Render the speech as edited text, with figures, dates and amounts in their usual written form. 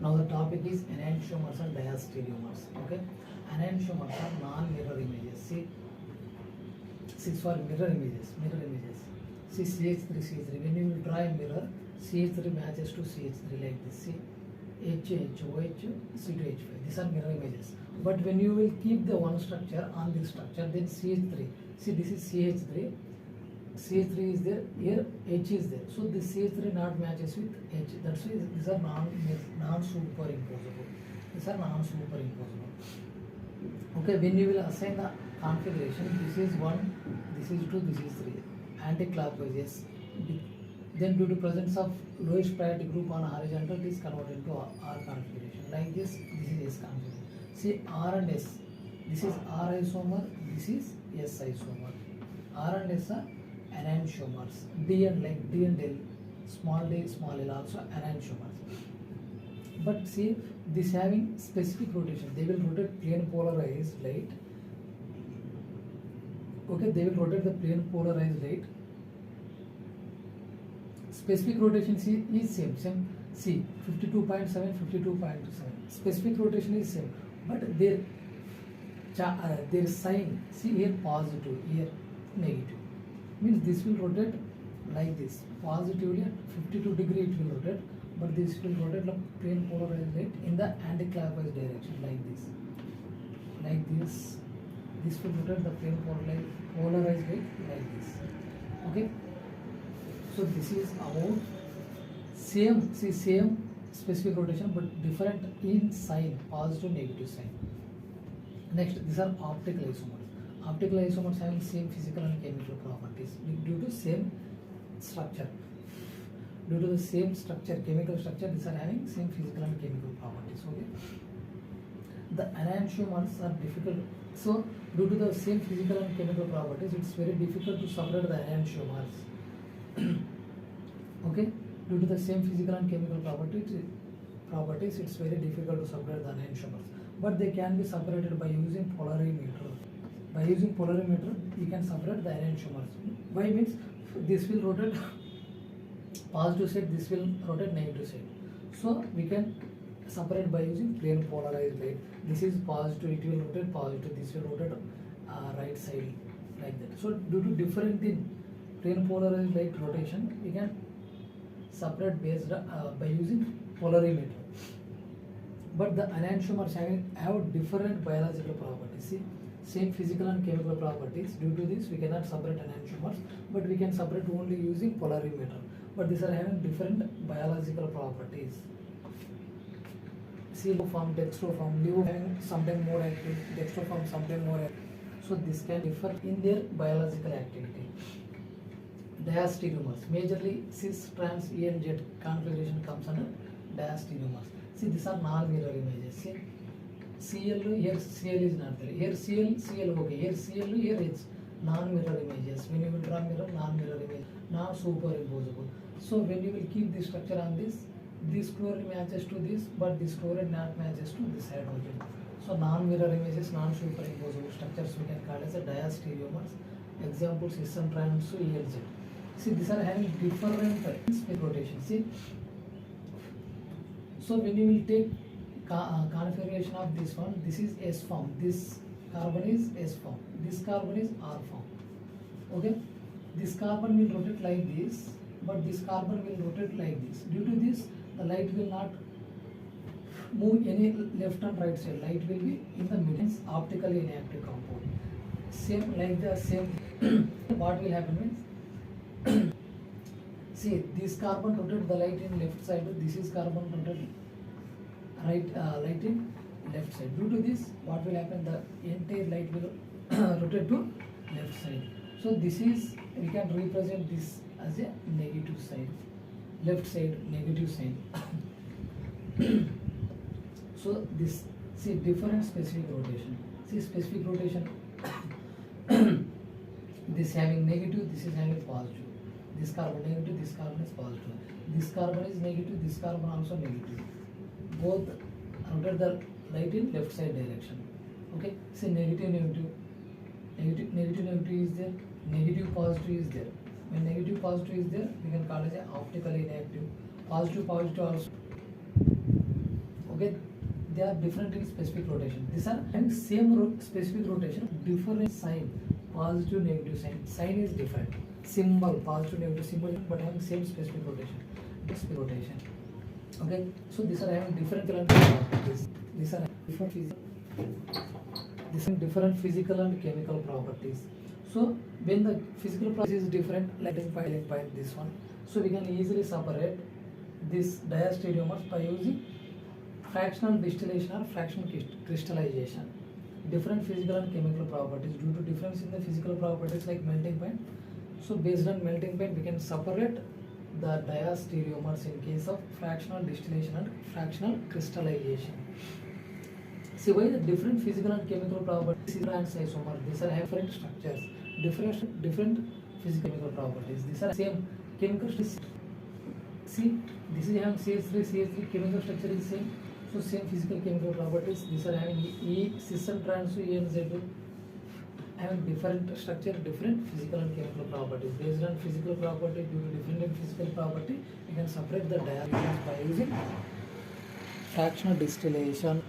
Now the topic is enantiomers and diastereomers. Okay, enantiomers are non-mirror images. See, 6 for mirror images. See CH3. When you will draw a mirror, CH3 matches to CH3 like this. See, H, OH, C2H5. These are mirror images. But when you will keep the one structure on this structure, then CH3. See, this is CH3. CH3 is there, here H is there. So this CH3 not matches with H. That's why these are non-superimposable. These are non-superimposable. Okay, when you will assign the configuration, this is 1, this is 2, this is 3. Anti-clockwise, yes. Then due to presence of lowest priority group on horizontal, it is converted into R configuration. Like this is S configuration. See R and S. This is R isomer, this is S isomer. R and S are enantiomers. D and L, small d, small l also enantiomers. But see, this having specific rotation. They will rotate plane polarized light. Okay, they will rotate the plane polarized light. Specific rotation is same. See, 52.7, 52.7. Specific rotation is same, but their sign, see here positive, here negative. Means this will rotate like this. Positively at 52 degree it will rotate, but this will rotate the plane polarized light in the anti-clockwise direction like this. Like this. This will rotate the plane polarized light like this. Okay. So this is about same specific rotation but different in sign, positive, negative sign. Next, these are optical isomers. Optical isomers having same physical and chemical properties due to same structure. Due to the same structure, chemical structure, these are having same physical and chemical properties. Okay. The enantiomers are difficult. So due to the same physical and chemical properties, it's very difficult to separate the enantiomers. Okay, due to the same physical and chemical properties, it's very difficult to separate the enantiomers. But they can be separated by using polarimeter. By using polarimeter, you can separate the enantiomers. Why means this will rotate positive side, this will rotate negative side. So we can separate by using plane polarized light. This is positive, it will rotate positive. This will rotate right side like that. So due to different in plane polarized light rotation, we can separate based by using polarimeter. But the enantiomers have different biological properties. See, same physical and chemical properties. Due to this, we cannot separate enantiomers, but we can separate only using polarimeter. But these are having different biological properties. See, from dextroform, Leo having sometimes more active, dextroform sometimes more active. So this can differ in their biological activity. Diastereomers, majorly cis, trans, E and Z configuration comes under diastereomers. See, these are non-mirror images. See, CL, here CL is not there. Here CL okay. Here CL, here it's non-mirror images. When you will draw mirror, non-mirror image, non-superimposable. So when you will keep the structure on this chloride matches to this, but this chloride not matches to this hydrogen. So non-mirror images, non-superimposable structures we can call as a diastereomers. Examples system trans, ELZ. See, these are having different spin rotation. See, so when you will take configuration of this one, this is S form, this carbon is S form, this carbon is R form. Okay, this carbon will rotate like this, but this carbon will rotate like this. Due to this, the light will not move any left and right side. Light will be in the middle. It's optically inactive compound. Same like the same. What will happen means, see, this carbon rotate the light in left side. This is carbon rotate light in left side. Due to this, what will happen? The entire light will rotate to left side. So this is, we can represent this as a negative side. Left side, negative side. So this, see, different specific rotation. See, specific rotation. This having negative, this is having positive. This carbon negative, this carbon is positive. This carbon is negative, this carbon also negative. Both rotate the light in left side direction. Okay, say negative is there, negative positive is there. When negative positive is there, we can call it as optically inactive. Positive also Okay, they are different in specific rotation. These are having same specific rotation, different sign, positive, negative sign. Sign is different. Symbol, positive, negative symbol, but having same specific rotation. Specific rotation. Okay, so these are having different properties. These are different physical and chemical properties. So when the physical process is different, like point this one, so we can easily separate this diastereomers by using fractional distillation or fractional crystallization. Different physical and chemical properties due to difference in the physical properties like melting point. So based on melting point, we can separate the diastereomers in case of fractional distillation and fractional crystallization. See why the different physical and chemical properties and isomer. These are different structures, different physical chemical properties. These are same chemical structure. See, this is having CH3 chemical structure is same. So same physical chemical properties. These are having E cis and trans E and Z2 having different structure, different physical and chemical properties. Based on physical property, due to different physical property, you can separate the diastereomers by using fractional distillation.